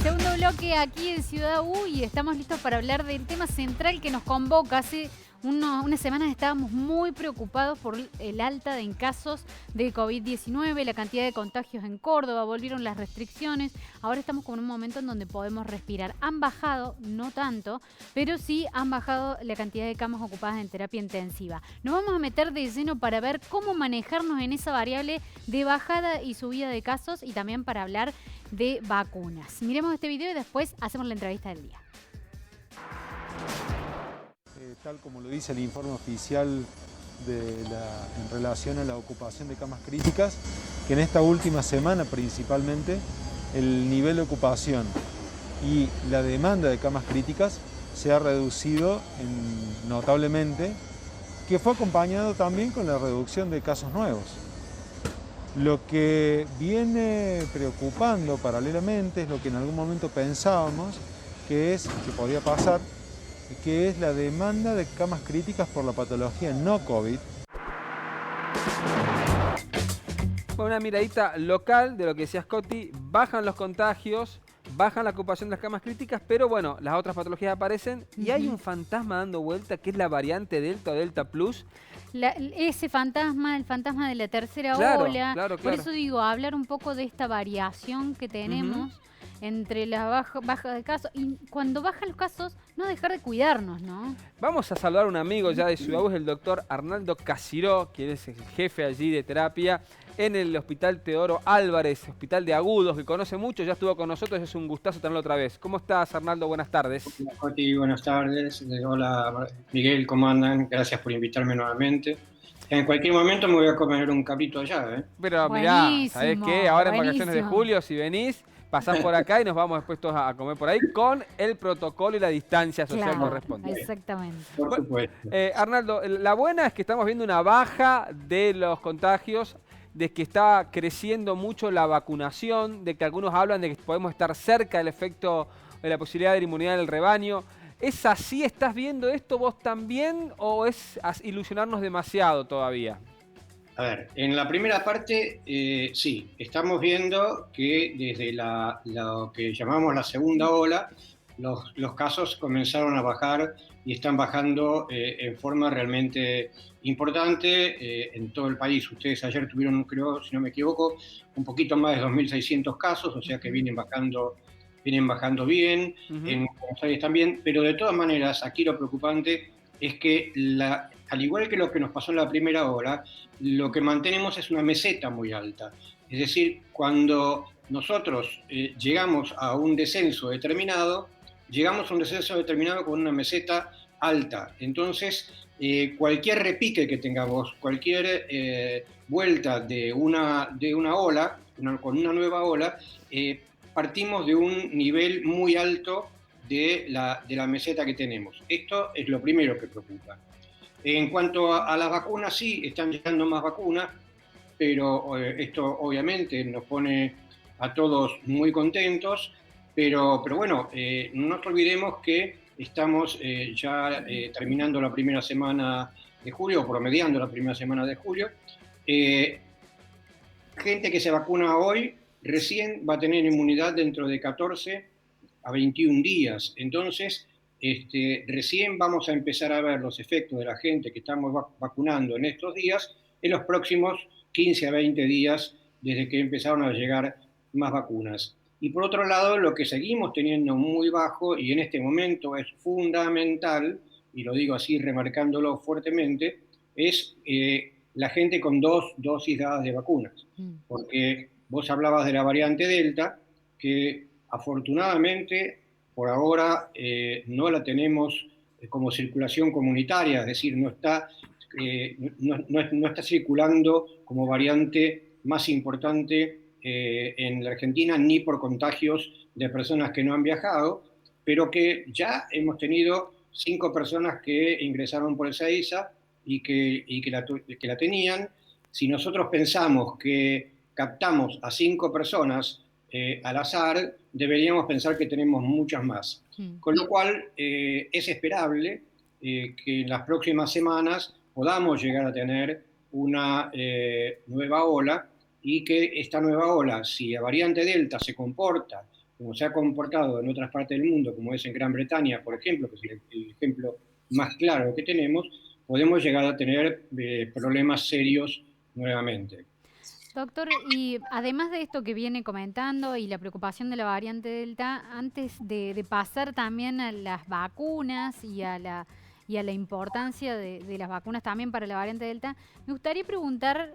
Segundo bloque aquí en Ciudad U y estamos listos para hablar del tema central que nos convoca. Hace unas semanas estábamos muy preocupados por el alta en casos de COVID-19, la cantidad de contagios en Córdoba, volvieron las restricciones. Ahora estamos con un momento en donde podemos respirar. Han bajado, no tanto, pero sí han bajado la cantidad de camas ocupadas en terapia intensiva. Nos vamos a meter de lleno para ver cómo manejarnos en esa variable de bajada y subida de casos y también para hablar de vacunas. Miremos este video y después hacemos la entrevista del día. Tal como lo dice el informe oficial en relación a la ocupación de camas críticas, que en esta última semana principalmente el nivel de ocupación y la demanda de camas críticas se ha reducido notablemente, que fue acompañado también con la reducción de casos nuevos. Lo que viene preocupando paralelamente es lo que en algún momento pensábamos que podía pasar, que es la demanda de camas críticas por la patología no COVID. Una miradita local de lo que decía Scotty, bajan los contagios, bajan la ocupación de las camas críticas, pero bueno, las otras patologías aparecen y hay un fantasma dando vuelta que es la variante Delta o Delta Plus. Ese fantasma, el fantasma de la tercera ola. Claro. Por eso digo, hablar un poco de esta variación que tenemos entre la baja de casos y cuando bajan los casos, no dejar de cuidarnos, ¿no? Vamos a saludar a un amigo ya de Ciudad U, el doctor Arnaldo Casiró, quien es el jefe allí de terapia en el Hospital Teodoro Álvarez, Hospital de Agudos, que conoce mucho, ya estuvo con nosotros, es un gustazo tenerlo otra vez. ¿Cómo estás, Arnaldo? Buenas tardes. Hola, Coti, buenas tardes. Hola, Miguel, ¿cómo andan? Gracias por invitarme nuevamente. En cualquier momento me voy a comer un cabrito allá, ¿eh? Pero mirá, ¿sabés qué? Ahora en vacaciones de julio, si venís, pasás por acá y nos vamos después todos a comer por ahí con el protocolo y la distancia social correspondiente. Exactamente. Por supuesto. Arnaldo, la buena es que estamos viendo una baja de los contagios, de que está creciendo mucho la vacunación, de que algunos hablan de que podemos estar cerca del efecto de la posibilidad de la inmunidad del rebaño. ¿Es así? ¿Estás viendo esto vos también o es ilusionarnos demasiado todavía? A ver, en la primera parte, sí, estamos viendo que desde lo que llamamos la segunda ola, los casos comenzaron a bajar y están bajando en forma realmente importante en todo el país. Ustedes ayer tuvieron, creo, si no me equivoco, un poquito más de 2.600 casos, o sea que vienen bajando bien, en Buenos Aires también, pero de todas maneras, aquí lo preocupante es que al igual que lo que nos pasó en la primera ola, lo que mantenemos es una meseta muy alta. Es decir, cuando nosotros llegamos a un descenso determinado con una meseta alta. Entonces, cualquier repique que tengamos, cualquier vuelta de una ola, con una nueva ola, partimos de un nivel muy alto de la meseta que tenemos. Esto es lo primero que preocupa. En cuanto a las vacunas, sí, están llegando más vacunas, pero esto obviamente nos pone a todos muy contentos, pero bueno, no nos olvidemos que estamos ya terminando la primera semana de julio, o promediando la primera semana de julio. Gente que se vacuna hoy recién va a tener inmunidad dentro de 14 a 21 días. Entonces, recién vamos a empezar a ver los efectos de la gente que estamos vacunando en estos días, en los próximos 15 a 20 días, desde que empezaron a llegar más vacunas. Y por otro lado, lo que seguimos teniendo muy bajo, y en este momento es fundamental, y lo digo así remarcándolo fuertemente, es la gente con 2 dosis dadas de vacunas. Porque vos hablabas de la variante Delta, que afortunadamente por ahora no la tenemos como circulación comunitaria, es decir, no está circulando como variante más importante en la Argentina, ni por contagios de personas que no han viajado, pero que ya hemos tenido 5 personas que ingresaron por Ezeiza y que la tenían. Si nosotros pensamos que captamos a 5 personas al azar, deberíamos pensar que tenemos muchas más. Con lo cual, es esperable que en las próximas semanas podamos llegar a tener una nueva ola y que esta nueva ola, si la variante Delta se comporta como se ha comportado en otras partes del mundo, como es en Gran Bretaña, por ejemplo, que es el ejemplo más claro que tenemos, podemos llegar a tener problemas serios nuevamente. Doctor, y además de esto que viene comentando y la preocupación de la variante Delta, antes de pasar también a las vacunas y a la importancia de las vacunas también para la variante Delta, me gustaría preguntar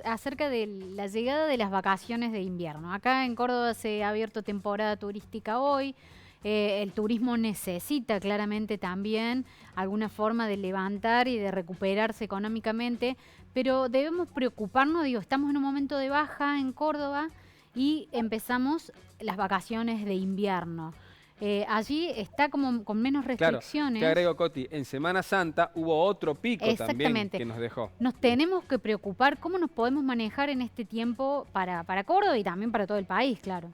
acerca de la llegada de las vacaciones de invierno. Acá en Córdoba se ha abierto temporada turística hoy. El turismo necesita claramente también alguna forma de levantar y de recuperarse económicamente, pero debemos preocuparnos, digo, estamos en un momento de baja en Córdoba y empezamos las vacaciones de invierno. Allí está como con menos Claro, restricciones. te agrego, Coti, en Semana Santa hubo otro pico también que nos dejó. Nos tenemos que preocupar cómo nos podemos manejar en este tiempo para Córdoba y también para todo el país, claro.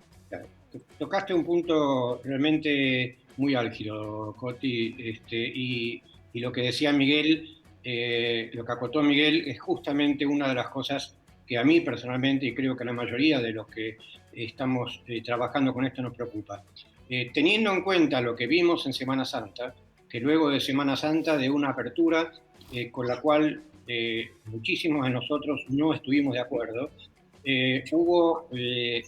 Tocaste un punto realmente muy álgido, Coti, y lo que decía Miguel, lo que acotó Miguel es justamente una de las cosas que a mí personalmente, y creo que a la mayoría de los que estamos trabajando con esto, nos preocupa. Teniendo en cuenta lo que vimos en Semana Santa, que luego de Semana Santa, de una apertura con la cual muchísimos de nosotros no estuvimos de acuerdo, hubo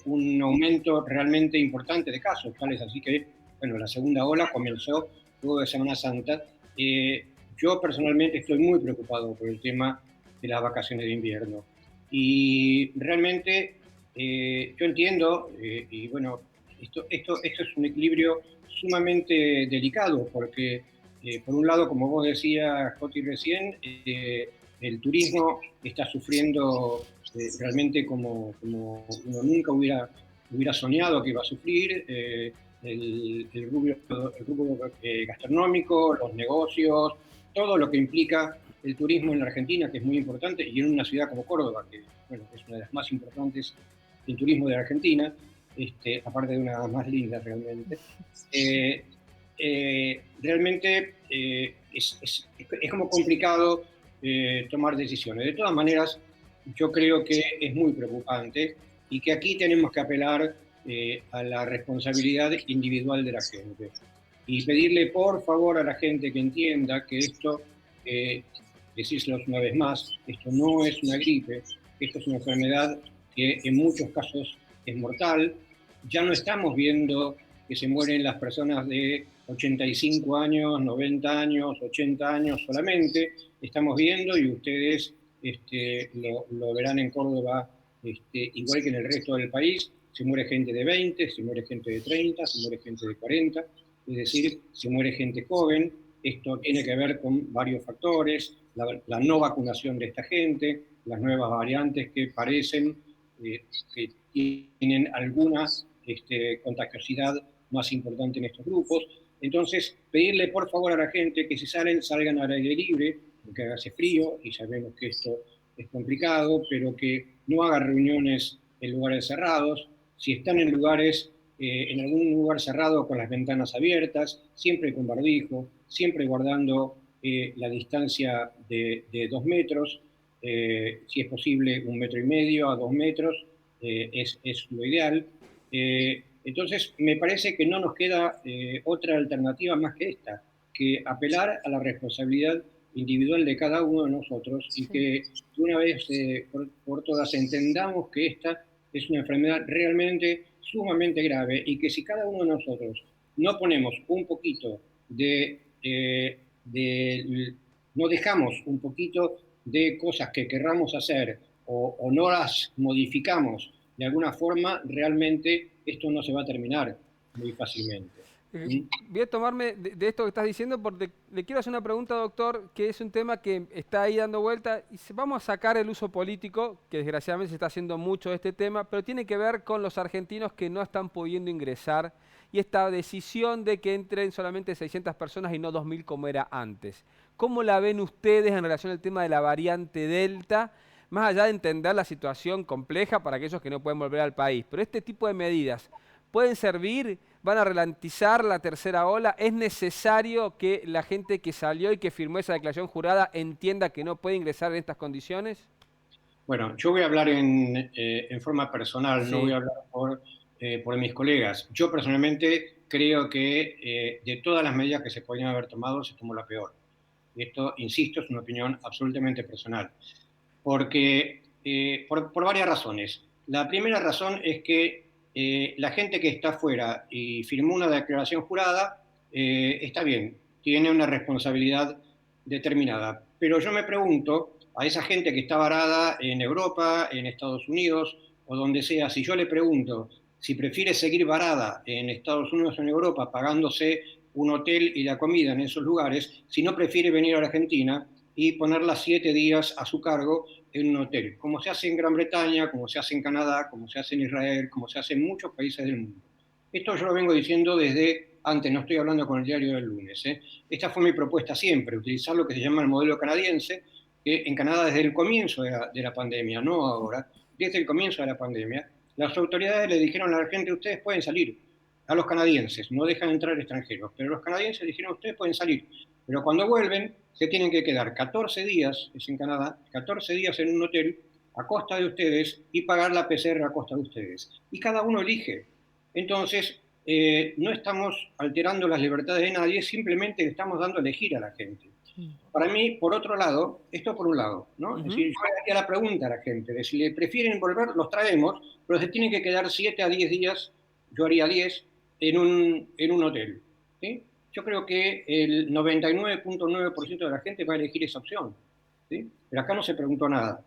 un aumento realmente importante de casos, tales así que, bueno, la segunda ola comenzó luego de Semana Santa. Yo personalmente estoy muy preocupado por el tema de las vacaciones de invierno. Y realmente yo entiendo, y bueno, esto es un equilibrio sumamente delicado, porque por un lado, como vos decías, Coti, recién, el turismo está sufriendo realmente como uno nunca hubiera soñado que iba a sufrir, el rubro gastronómico, los negocios, todo lo que implica el turismo en la Argentina, que es muy importante, y en una ciudad como Córdoba, que bueno, es una de las más importantes en turismo de la Argentina, aparte de una de las más lindas realmente. Realmente es como complicado tomar decisiones. De todas maneras, yo creo que es muy preocupante y que aquí tenemos que apelar a la responsabilidad individual de la gente y pedirle por favor a la gente que entienda que esto, decírselo una vez más, esto no es una gripe, esto es una enfermedad que en muchos casos es mortal. Ya no estamos viendo que se mueren las personas de 85 años, 90 años, 80 años solamente, estamos viendo, y ustedes lo verán en Córdoba igual que en el resto del país, se muere gente de 20, se muere gente de 30, se muere gente de 40, es decir, se muere gente joven. Esto tiene que ver con varios factores, la no vacunación de esta gente, las nuevas variantes que parecen que tienen alguna contagiosidad más importante en estos grupos. Entonces, pedirle por favor a la gente que si salgan al aire libre, porque hace frío y sabemos que esto es complicado, pero que no hagan reuniones en lugares cerrados. Si están en lugares, en algún lugar cerrado con las ventanas abiertas, siempre con barbijo, siempre guardando la distancia de 2 metros, si es posible 1,5 metros a 2 metros, es lo ideal. Entonces, me parece que no nos queda otra alternativa más que esta, que apelar a la responsabilidad individual de cada uno de nosotros y que de una vez por todas entendamos que esta es una enfermedad realmente sumamente grave y que si cada uno de nosotros no ponemos un poquito no dejamos un poquito de cosas que querramos hacer o no las modificamos de alguna forma, realmente esto no se va a terminar muy fácilmente. Voy a tomarme de esto que estás diciendo porque le quiero hacer una pregunta, doctor, que es un tema que está ahí dando vuelta. Y vamos a sacar el uso político, que desgraciadamente se está haciendo mucho de este tema, pero tiene que ver con los argentinos que no están pudiendo ingresar y esta decisión de que entren solamente 600 personas y no 2.000 como era antes. ¿Cómo la ven ustedes en relación al tema de la variante Delta? Más allá de entender la situación compleja para aquellos que no pueden volver al país. Pero este tipo de medidas, ¿pueden servir? ¿Van a ralentizar la tercera ola? ¿Es necesario que la gente que salió y que firmó esa declaración jurada entienda que no puede ingresar en estas condiciones? Bueno, yo voy a hablar en forma personal, sí. No voy a hablar por por mis colegas. Yo personalmente creo que de todas las medidas que se podían haber tomado, se tomó la peor. Y esto, insisto, es una opinión absolutamente personal. Porque, por varias razones. La primera razón es que la gente que está afuera y firmó una declaración jurada, está bien, tiene una responsabilidad determinada. Pero yo me pregunto, a esa gente que está varada en Europa, en Estados Unidos o donde sea, si yo le pregunto si prefiere seguir varada en Estados Unidos o en Europa pagándose un hotel y la comida en esos lugares, si no prefiere venir a Argentina y ponerla 7 días a su cargo en un hotel, como se hace en Gran Bretaña, como se hace en Canadá, como se hace en Israel, como se hace en muchos países del mundo. Esto yo lo vengo diciendo desde antes, no estoy hablando con el diario del lunes. Esta fue mi propuesta siempre, utilizar lo que se llama el modelo canadiense, que en Canadá desde el comienzo de la pandemia, no ahora, desde el comienzo de la pandemia, las autoridades le dijeron a la gente, ustedes pueden salir, a los canadienses, no dejan entrar extranjeros, pero los canadienses dijeron, ustedes pueden salir, pero cuando vuelven se tienen que quedar 14 días, es en Canadá, 14 días en un hotel a costa de ustedes y pagar la PCR a costa de ustedes. Y cada uno elige. Entonces, no estamos alterando las libertades de nadie, simplemente le estamos dando a elegir a la gente. Para mí, por otro lado, esto por un lado, ¿no? Es decir, yo le haría la pregunta a la gente, de si le prefieren volver, los traemos, pero se tienen que quedar 7 a 10 días, yo haría 10, en un hotel. ¿Sí? Yo creo que el 99.9% de la gente va a elegir esa opción. ¿Sí? Pero acá no se preguntó nada.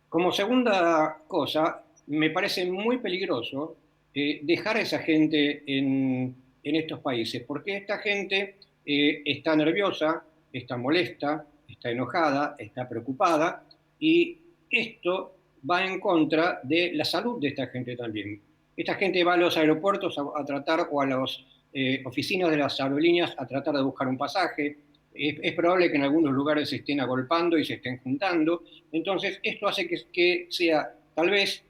Como segunda cosa, me parece muy peligroso dejar a esa gente en estos países, porque esta gente está nerviosa, está molesta, está enojada, está preocupada, y esto va en contra de la salud de esta gente también. Esta gente va a los aeropuertos a tratar, o a las oficinas de las aerolíneas a tratar de buscar un pasaje. Es probable que en algunos lugares se estén agolpando y se estén juntando. Entonces, esto hace que sea tal vez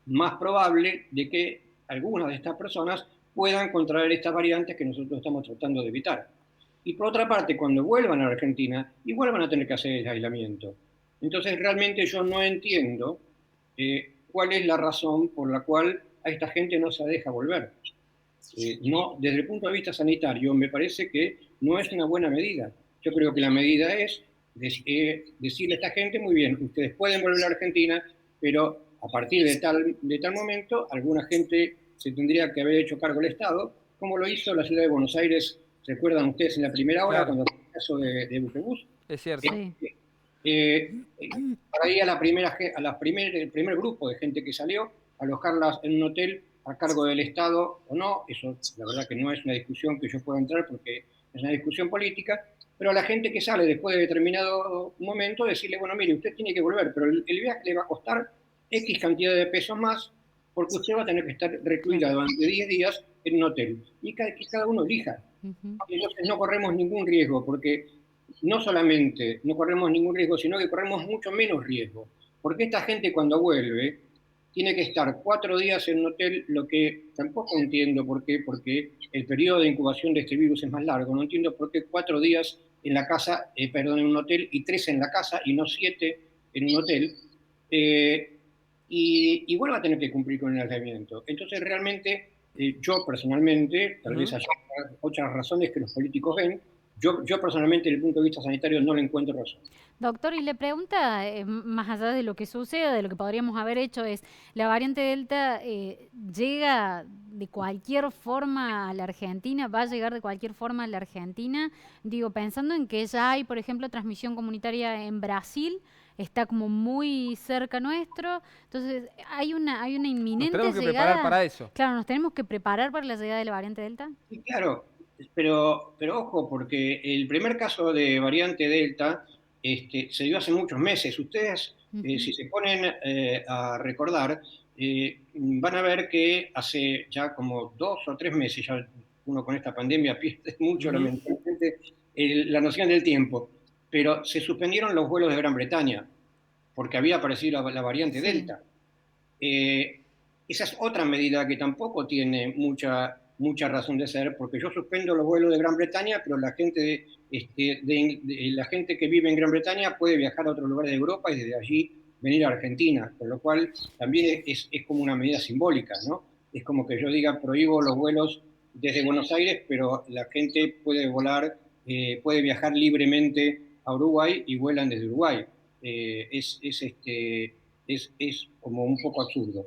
más probable de que algunas de estas personas puedan contraer estas variantes que nosotros estamos tratando de evitar. Y por otra parte, cuando vuelvan a la Argentina, igual van a tener que hacer el aislamiento. Entonces, realmente yo no entiendo cuál es la razón por la cual a esta gente no se deja volver. No, desde el punto de vista sanitario, me parece que no es una buena medida. Yo creo que la medida es decirle a esta gente, muy bien, ustedes pueden volver a la Argentina, pero a partir de tal momento, alguna gente se tendría que haber hecho cargo del Estado, como lo hizo la ciudad de Buenos Aires. ¿Recuerdan ustedes en la primera hora, cuando fue el caso de Buquebus? Es cierto. Sí. Para ir el primer grupo de gente que salió, alojarlas en un hotel a cargo del Estado o no, eso la verdad que no es una discusión que yo pueda entrar porque es una discusión política, pero a la gente que sale después de determinado momento, decirle, bueno, mire, usted tiene que volver, pero el viaje le va a costar X cantidad de pesos más, porque usted va a tener que estar recluida durante 10 días en un hotel, y que cada uno elija. Entonces no corremos ningún riesgo, porque no solamente no corremos ningún riesgo, sino que corremos mucho menos riesgo, porque esta gente cuando vuelve tiene que estar 4 días en un hotel, lo que tampoco entiendo por qué, porque el periodo de incubación de este virus es más largo, no entiendo por qué 4 días en la casa, en un hotel, y 3 en la casa, y no 7 en un hotel, y igual va a tener que cumplir con el aislamiento. Entonces realmente, yo personalmente, tal vez haya otras razones que los políticos ven, yo personalmente, desde el punto de vista sanitario, no le encuentro razón. Doctor, y le pregunta, más allá de lo que suceda, de lo que podríamos haber hecho, es, ¿la variante Delta llega de cualquier forma a la Argentina? ¿Va a llegar de cualquier forma a la Argentina? Digo, pensando en que ya hay, por ejemplo, transmisión comunitaria en Brasil, está como muy cerca nuestro, entonces hay una inminente Nos tenemos que llegada. preparar para eso. Claro, ¿nos tenemos que preparar para la llegada de la variante Delta? Sí, claro, pero ojo, porque el primer caso de variante Delta se dio hace muchos meses. Ustedes, si se ponen a recordar, van a ver que hace ya como 2 o 3 meses, ya uno con esta pandemia pierde mucho lamentablemente la noción del tiempo, pero se suspendieron los vuelos de Gran Bretaña porque había aparecido la variante Delta. Esa es otra medida que tampoco tiene mucha razón de ser, porque yo suspendo los vuelos de Gran Bretaña, pero la gente, la gente que vive en Gran Bretaña puede viajar a otros lugares de Europa y desde allí venir a Argentina, con lo cual también es como una medida simbólica, ¿no? es como que yo diga prohíbo los vuelos desde Buenos Aires, pero la gente puede volar, puede viajar libremente a Uruguay y vuelan desde Uruguay. Es como un poco absurdo.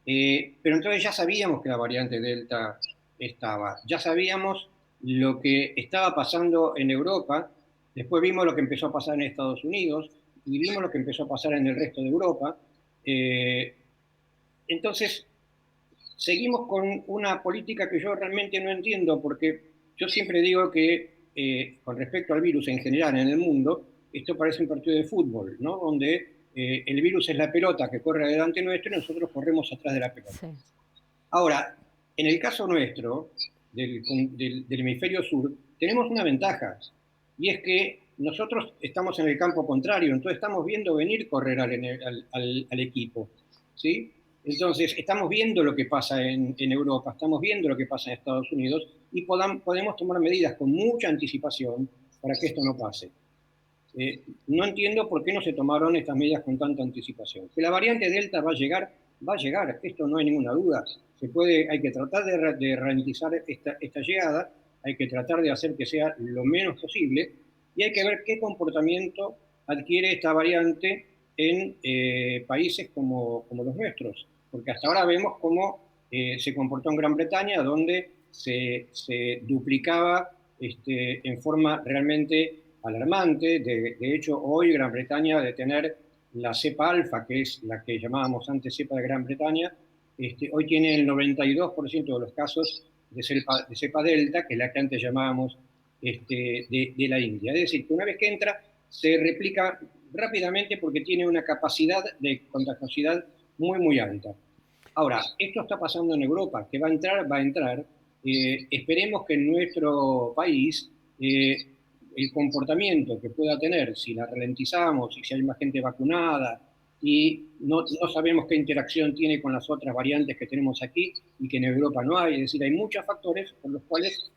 Pero entonces ya sabíamos que la variante Delta estaba, ya sabíamos lo que estaba pasando en Europa, después vimos lo que empezó a pasar en Estados Unidos y vimos lo que empezó a pasar en el resto de Europa. Entonces, seguimos con una política que yo realmente no entiendo, porque yo siempre digo que con respecto al virus en general en el mundo, esto parece un partido de fútbol, ¿no? Donde el virus es la pelota que corre adelante nuestro y nosotros corremos atrás de la pelota. Sí. Ahora, en el caso nuestro, del hemisferio sur, tenemos una ventaja, y es que nosotros estamos en el campo contrario, entonces estamos viendo venir correr al equipo, ¿sí? Entonces, estamos viendo lo que pasa en Europa, estamos viendo lo que pasa en Estados Unidos, y podemos tomar medidas con mucha anticipación para que esto no pase. No entiendo por qué no se tomaron estas medidas con tanta anticipación. Que la variante Delta va a llegar, esto no hay ninguna duda. Hay que tratar de ralentizar esta llegada, hay que tratar de hacer que sea lo menos posible, y hay que ver qué comportamiento adquiere esta variante en países como los nuestros. Porque hasta ahora vemos cómo se comportó en Gran Bretaña, donde se duplicaba en forma realmente alarmante. De hecho, hoy Gran Bretaña, de tener la cepa alfa, que es la que llamábamos antes cepa de Gran Bretaña, hoy tiene el 92% de los casos de cepa delta, que es la que antes llamábamos de la India. Es decir, que una vez que entra, se replica rápidamente porque tiene una capacidad de contagiosidad muy, muy alta. Ahora, esto está pasando en Europa, que va a entrar. Esperemos que en nuestro país el comportamiento que pueda tener, si la ralentizamos y si hay más gente vacunada, y no sabemos qué interacción tiene con las otras variantes que tenemos aquí y que en Europa no hay. Es decir, hay muchos factores por los cuales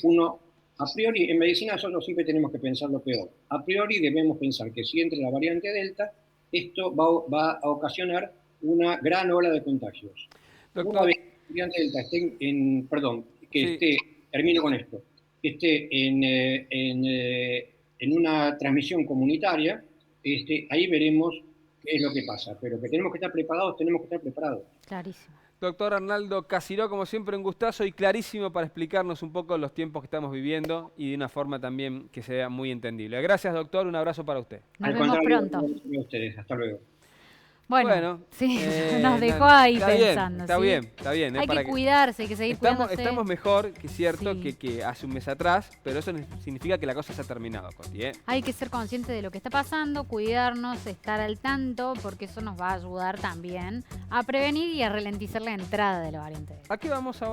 uno, a priori, en medicina nosotros siempre tenemos que pensar lo peor. A priori debemos pensar que si entre la variante Delta, esto va a ocasionar una gran ola de contagios. Doctor. Una vez que la variante Delta esté, termino con esto, que esté en una transmisión comunitaria, ahí veremos qué es lo que pasa, pero que tenemos que estar preparados, tenemos que estar preparados. Clarísimo. Doctor Arnaldo Casiró, como siempre, un gustazo y clarísimo para explicarnos un poco los tiempos que estamos viviendo y de una forma también que sea muy entendible. Gracias, doctor, un abrazo para usted. Nos vemos pronto. A ustedes, hasta luego. Bueno, sí, nos dejó ahí pensando. Está bien. Hay que cuidarse, hay que seguir cuidándose. Estamos mejor, que es cierto, que hace un mes atrás, pero eso no significa que la cosa se ha terminado, Coti, ¿eh? Hay que ser consciente de lo que está pasando, cuidarnos, estar al tanto, porque eso nos va a ayudar también a prevenir y a ralentizar la entrada de la variante. ¿A qué vamos ahora?